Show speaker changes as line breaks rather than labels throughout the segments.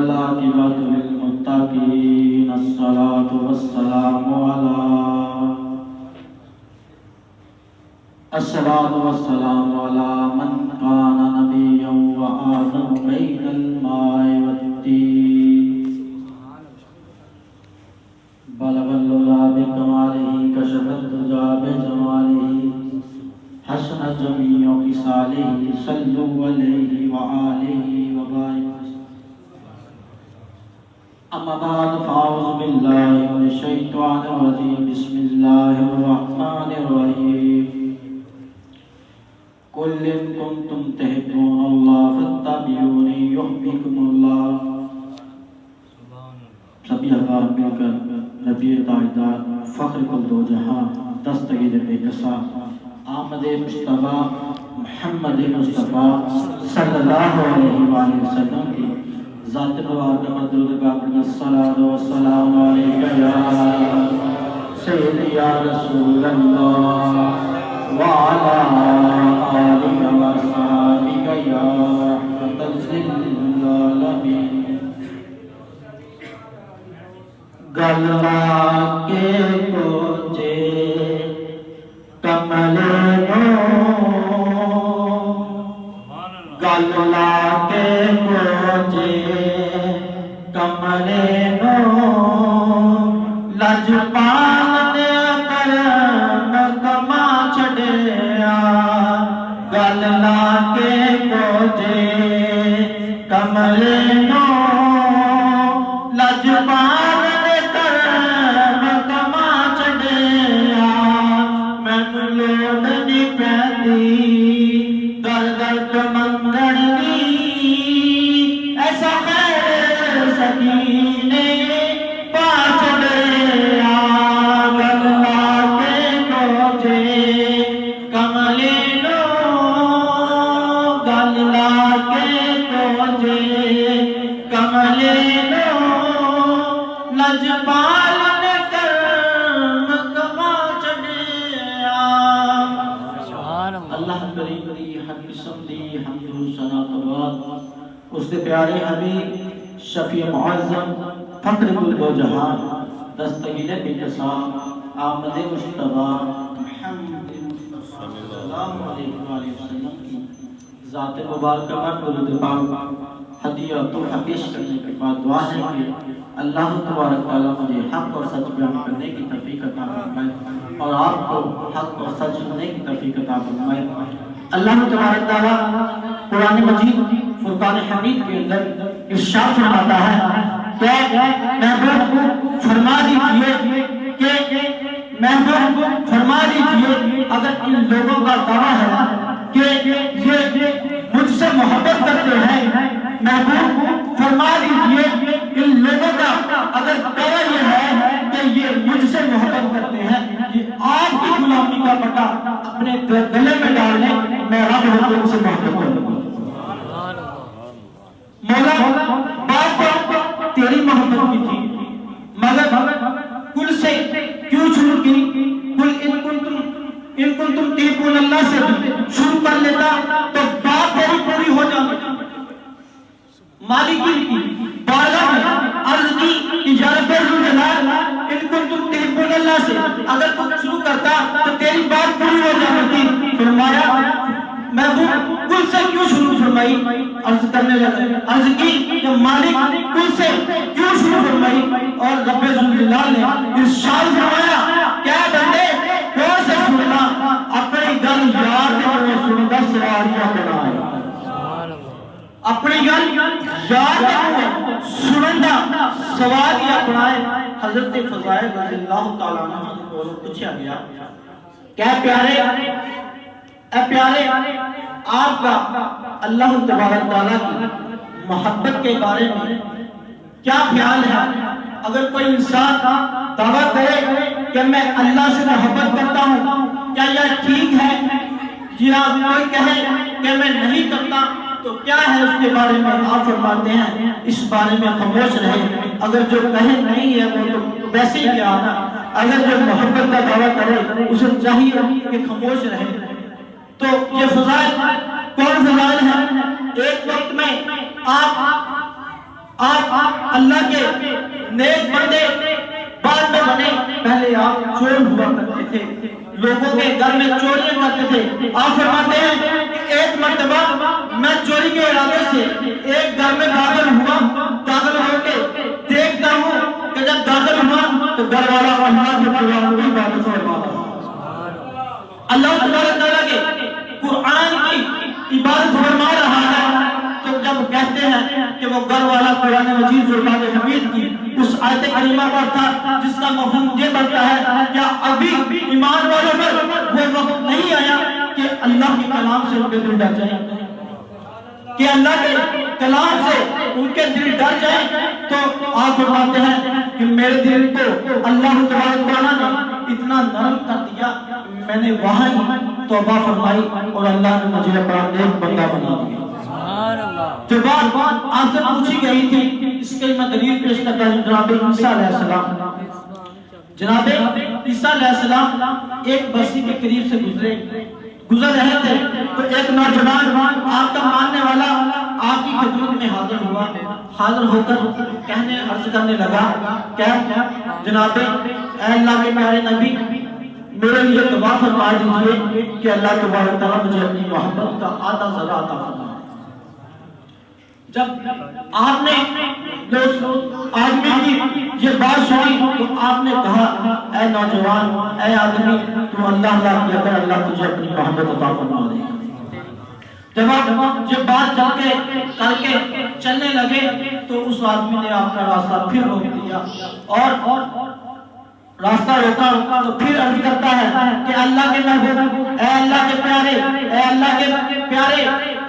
والعاقبۃ للمتقین الصلاۃ والسلام علی من کان نبیا وآدم بین الماء والطین بلغ العلا بکمالہ کشف الدجی بجمالہ حسن جمیع خصالہ صلوا علیہ وآلہ وبارک. اما بعد فاعوذ باللہ من الشیطان الرجیم. بسم اللہ الرحمن الرحیم. قل ان کنتم تحبون اللہ فاتبعونی یحببکم اللہ. سبھی احباب مل کر نبی تعداد فخر کل دو جہاں دستگیر بے کسا آمد مصطفیٰ محمد مصطفیٰ صلی اللہ علیہ وآلہ وسلم کی ذات مبارک مدرود باقی الصلاۃ والسلام علیک یا سیدی یا رسول اللہ وعلی آلک وصحابک یا رحمۃ للعالمین. گلوا کے کوچے کملے نو گلوا کے کوچے کملے نو لجپال نے کرم کما چھڑیا. گلوا کے کوچے کملے نو لجپال اس کے پیارے حبیب شفیع معظم فخر کل دو جہاں دستگیر بے کسا آمد مصطفیٰ محمد صلی اللہ علیہ وسلم کی ذات مبارکہ پر درود پاک ہدیہ تحفہ پیش کرنے کے بعد دعا ہے کہ اللہ تبارک تعالیٰ مجھے حق اور سچ بیان کرنے کی توفیق عطا فرمائے اور آپ کو حق اور سچ سننے کی توفیق عطا فرمائے. اللہ تبارک تعالیٰ قرآن مجید فرقان حمید کے اندر ارشاد فرماتا ہے کہ محبوب فرما دیجئے اگر ان لوگوں کا دعویٰ ہے کہ یہ مجھ سے محبت کرتے ہیں، محبوب فرما دیجئے ان لوگوں کا اگر دعویٰ یہ ہے کہ یہ مجھ سے محبت کرتے ہیں، یہ آپ کی غلامی کا پٹا اپنے گلے میں ڈال لیں، میں رب حضور سے محبت کروں گا. مولا بات تیری محبت کی تھی مگر کل سے کیوں شروع کی؟ کل ان کنتم تحبون اللہ سے شروع کر لیتا تو بات تیری پوری ہو جاتی. مالک کی بارگاہ میں عرض کی یا رب الجلال ان کنتم تحبون اللہ سے اگر تم شروع کرتا تو تیری بات پوری ہو جاتی. فرمایا محبوب کل سے کیوں شروع فرمائی؟ عرض کرنے لگا، عرض کی کہ مالک کل سے کیوں شروع فرمائی؟ اور رب الجلال نے ارشاد فرمایا کیا بندے کون سے سننا اپنی گل یاد کرو سندا سواریاں بنائے. اپنی گل یاد کرو سندا سواریاں بنائے. حضرت فضائل رضی اللہ تعالیٰ عنہ کو پوچھا گیا کیا پیارے آپ کا اللہ تبارک تعالیٰ کی محبت کے بارے میں کیا خیال ہے؟ اگر کوئی انسان دعویٰ کرے کہ میں اللہ سے محبت کرتا ہوں کیا یہ ٹھیک ہے؟ یا کوئی کہے کہ میں نہیں کرتا تو کیا ہے اس کے بارے میں آپ فرماتے ہیں اس بارے میں خاموش رہے. اگر جو کہے نہیں ہے وہ تو ویسے ہی کیا آنا، اگر جو محبت کا دعویٰ کرے اسے چاہیے کہ خاموش رہے. تو یہ فضائل کون فضائل ہیں؟ ایک وقت میں آپ لوگوں کے گھر میں چوریاں کرتے تھے. آپ فرماتے ہیں کہ ایک مرتبہ میں چوری کے ارادے سے ایک گھر میں داخل ہوا. داخل ہو کے دیکھتا ہوں کہ جب داخل ہوا تو گھر والا اللہ کے قرآن کی باتیں فرما رہا ہے, اللہ تبارک تعالیٰ کے قرآن کی عبادت فرما رہا ہے. تو جب کہتے ہیں کہ وہ گھر والا قرآن مجید فرقان حمید کی اس آیت کریمہ پر تھا جس کا مفہوم یہ بنتا ہے کیا ابھی ایمان والوں پر وہ وقت نہیں آیا کہ اللہ کے کلام سے ان کے دل ڈر جائیں, کہ اللہ کے کلام سے ان کے دل ڈر جائیں. تو آپ فرماتے ہیں کہ میرے دل کو اللہ تبارک تعالیٰ نے اتنا نرم کر دیا, میں نے وہاں توبہ فرمائی اور اللہ نے مجھے اپنا نیک بندہ بنا دیا. جو بات آپ سے پوچھی گئی تھی اس کے میں دلیل پیش کرتا ہوں. جناب عیسیٰ علیہ السلام, جناب عیسیٰ علیہ السلام ایک بستی کے قریب سے گزر رہے تھے تو ایک نوجوان آپ کا ماننے والا آپ کی خدمت میں حاضر ہوا. حاضر ہو کر کہنے عرض کرنے لگا کہ جناب اے اللہ کے پیارے نبی میرے لیے دعا فرما دیجئے کہ اللہ تبارک تعالیٰ مجھے اپنی محبت کا آدھا ذرا عطا فرمائے. جب آپ نے آدمی کی یہ بات سنی تو آپ نے کہا اے نوجوان اے آدمی تو اللہ کیا کر اللہ تجھے اپنی محبت عطا فرما دے گا. جب آپ یہ بات کر کے چلنے لگے تو اس آدمی نے آپ کا راستہ پھر روک دیا اور راستہ روکا تو پھر عرض کرتا ہے کہ اللہ کے محبوب اے اللہ کے پیارے اے اللہ کے پیارے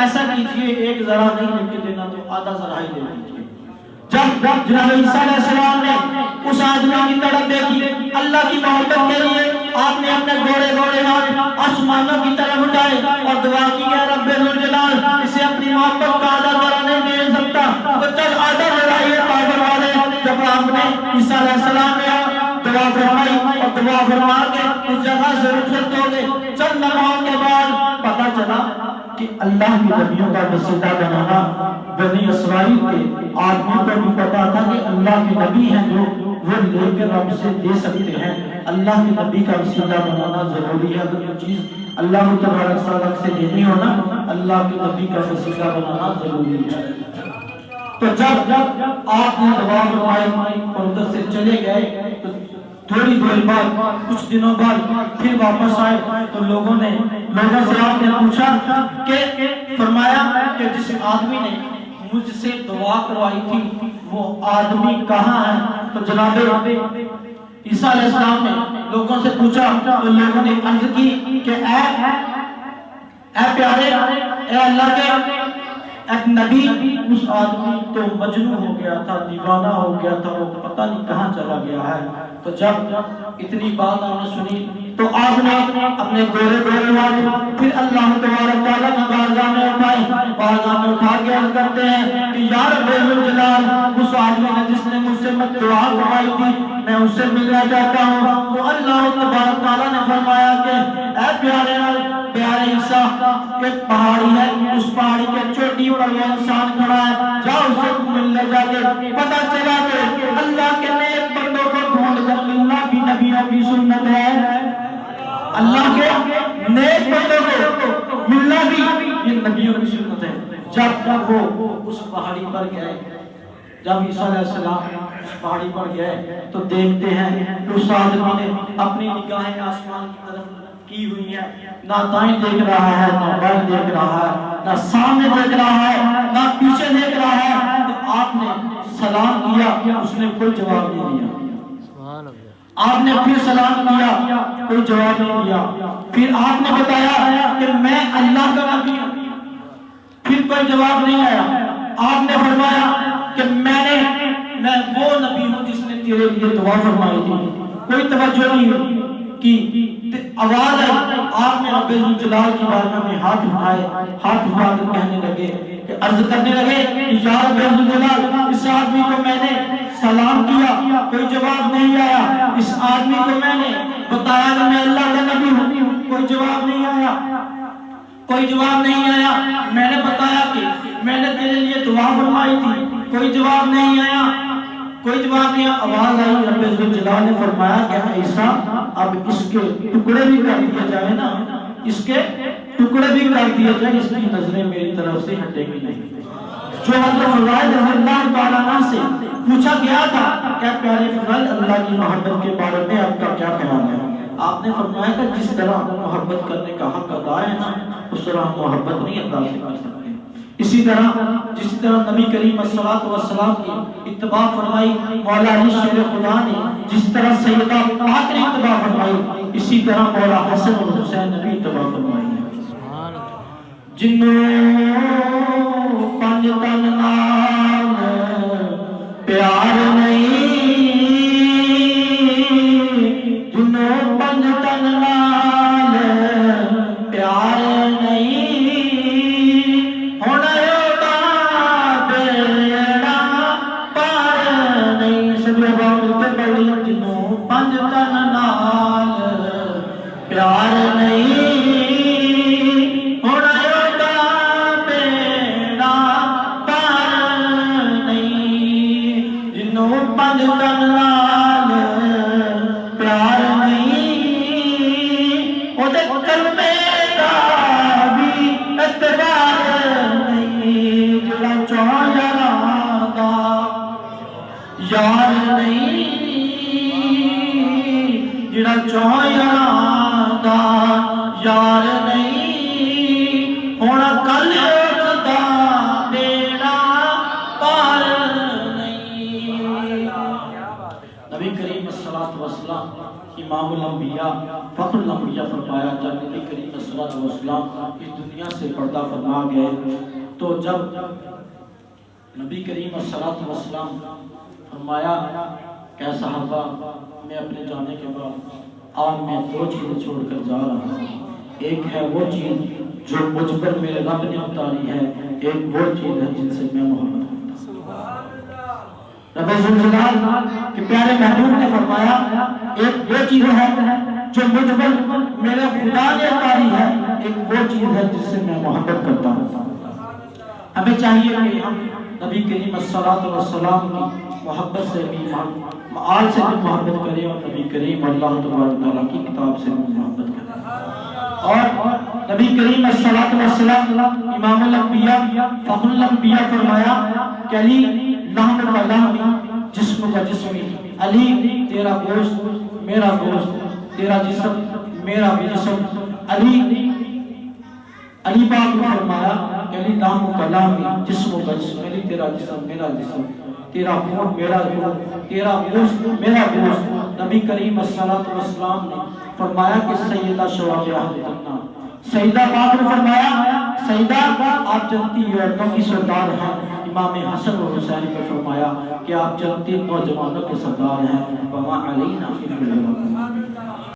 ایسا کیجئے ایک ذرا نہیں لے کے دینا تو آدھا ذرا ہی دے دیجئے. جب جناب عیسیٰ علیہ السلام نے اس آدمی کی طرف دیکھی اللہ کی محبت کے لیے آپ نے اپنے گوڑے ہاتھ آسمانوں کی طرف اٹھائے اور دعا کی کہ رب ذوالجلال اسے اپنی محبت کا آدھا ذرا نہیں دے سکتا تو چل آدھا ذرا ہی عطا فرما دے. جب آپ نے عیسیٰ علیہ السلام نے دعا فرمائی اور دعا فرما کے اس جگہ سے رخصت ہو گئے. چند لمحوں کے بعد پتہ چلا کہ اللہ کی نبیوں کا وسیلہ بنانا بنی اسرائیل کے آدمی کو بھی پتا تھا کہ اللہ کے نبی ہیں جو وہ لے کے رب سے دے سکتے ہیں. اللہ کے نبی کا وسیلہ بنانا ضروری ہے. اگر یہ چیز اللہ تبارک تعالیٰ سے لینی ہونا اللہ کے نبی کا وسیلہ بنانا ضروری ہے. تو جب آپ نے دعا فرمائی اور ادھر سے چلے گئے تو تھوڑی دیر بعد کچھ دنوں بعد پھر واپس آئے تو لوگوں سے آپ نے پوچھا کہ فرمایا کہ جس آدمی نے مجھ سے دعا کروائی تھی وہ آدمی کہاں ہے. تو جناب عیسیٰ علیہ السلام نے لوگوں سے پوچھا تو لوگوں نے عرض کی کہ اے پیارے اے اللہ کے ایک نبی اس آدمی تو مجنون ہو گیا تھا, دیوانہ ہو گیا تھا, وہ پتہ نہیں کہاں چلا گیا ہے. تو جب اتنی بات آپ نے سنی تو آپ نے اپنے گوڑے ہاتھ پھر اللہ تبارک تعالیٰ کی بارگاہ میں اٹھائے. بارگاہ میں اٹھا کے عرض کرتے ہیں کہ یا رب ذوالجلال اس آدمی نے جس نے مجھ سے دعا کروائی تھی میں اس سے ملنا چاہتا ہوں. تو اللہ تبارک تعالیٰ نے فرمایا کہ اے پیارے عیسیٰ ایک پہاڑی ہے, اس پہاڑی کے چوٹی پر وہ انسان کھڑا ہے, جاؤ اس سے ملنے جا کے پتہ چلا کہ اللہ کے نیک بندوں کو ڈھونڈ کر ملنا بھی نبیوں کی سنت ہے. اللہ کے نیک بندوں کو ملنا بھی یہ نبیوں کی سنت ہے. جب وہ اس پہاڑی پر گئے, جب عیسیٰ علیہ السلام اس پہاڑی پر گئے تو دیکھتے ہیں کہ اس آدمی نے اپنی نگاہیں آسمان کی طرف کی ہوئی ہیں, نہ دائیں دیکھ رہا ہے نہ بائیں دیکھ رہا ہے, نہ سامنے دیکھ رہا ہے نہ پیچھے دیکھ رہا ہے. تو آپ نے سلام کیا, اس نے کوئی جواب نہیں دیا. آپ نے پھر سلام کیا, کوئی جواب نہیں دیا. پھر آپ نے بتایا کہ میں اللہ کا نبی ہوں, پھر کوئی جواب نہیں آیا. آپ نے فرمایا کہ میں وہ نبی ہوں جس نے تیرے لیے دعا فرمائی تھی. کوئی توجہ نہیں کی. آواز آئی, آپ نے رب ذوالجلال کی بارگاہ میں ہاتھ اٹھا کر کہنے لگے کہ عرض کرنے لگے یا رب ذوالجلال اس آدمی کو میں نے سلام کیا کوئی جواب نہیں آیا, اس آدمی کو میں نے بتایا کہ میں اللہ کا نبی ہوں کوئی جواب نہیں آیا, کوئی جواب نہیں آیا. میں نے بتایا کہ میں نے تیرے لیے دعا فرمائی تھی کوئی جواب نہیں آیا. کوئی جواب نہیں، آواز آئی، رب ذوالجلال نے فرمایا کہ عیسیٰ اب اس کے ٹکڑے بھی کر دیے جائیں نا، اس کے ٹکڑے بھی کر دیے جائیں، اس کی نظریں میری طرف سے ہٹیں گی نہیں۔ جو حضرت فضائل رضی اللہ تعالیٰ عنہ سے پوچھا گیا تھا کہ پیارے فضائل اللہ کی محبت کے بارے میں آپ کا کیا خیال ہے، آپ نے فرمایا کہ جس طرح محبت کرنے کا حق ادا ہے نا، اس طرح ہم محبت نہیں ادا سے کر سکتے۔ اسی طرح جس طرح نبی کریم صلی اللہ علیہ وسلم کی اتباع فرمائی مولا علی شیر خدا نے، جس طرح سیدہ پاک نے اتباع فرمائی، اسی طرح مولا حسن اور حسین نے بھی اتباع فرمائی ہے۔ جنوں پنج تن نال پیار نہیں، جنوں پنج تن نال پیار نہیں، ہونا ہوتا بیڑا پار نہیں۔ سبھی بہت ملتے پڑھی، جنوں پنج تن نال پیار نہیں، یار نہیں جڑا چوہ یاراں دا، یار نہیں ہونا کل اس دا بیڑا پار نہیں۔ نبی کریم صلی اللہ علیہ وسلم امام الانبیاء فخر الانبیاء فرمایا، جب نبی کریم صلی اللہ علیہ وسلم اس دنیا سے پردہ فرما گئے تو جب نبی کریم صلی اللہ علیہ وسلم فرمایا کہ صحابہ میں اپنے جانے کے بعد آج میں دو چیزیں چھوڑ کر جا رہا ہوں، ایک ہے وہ چیز جو مجھ پر میرے رب نے اتاری ہے، ایک وہ چیز ہے جن سے میں محبت کرتا ہوں۔ رب ذوالجلال کے پیارے محبوب نے فرمایا ایک وہ چیز ہے جو مجھ پر میرے خدا نے اتاری ہے، ایک وہ چیز ہے جس سے میں محبت کرتا ہوں۔ ہمیں چاہیے کہ ہم نبی کریم صلی اللہ علیہ وسلم کی محبت سے بھی آل سے بھی محبت کریں، اور نبی کریم اللہ تبارک تعالیٰ کی کتاب سے بھی محبت کریں۔ اور نبی کریم صلی اللہ علیہ وسلم امام الانبیاء فخر الانبیاء فرمایا کہ علی لحم کا لحم جسم کا جسم، علی تیرا گوشت میرا گوشت، تیرا جسم میرا بھی جسم۔ علی پاک نے فرمایا کہ علی لحم کا لحم جسم کا جسم، علی تیرا جسم میرا جسم، تیرا خون میرا خون، تیرا گوشت میرا گوشت۔ نبی کریم صلی اللہ علیہ وسلم نے فرمایا کہ سیدہ شباب اہل جنہ، سیدہ پاک نے فرمایا سیدہ آپ جنتی عورتوں کی سردار ہیں۔ امام حسن و حسین نے فرمایا کہ آپ جنتی نوجوانوں کے سردار ہیں۔ وما علینا فی البلاغ۔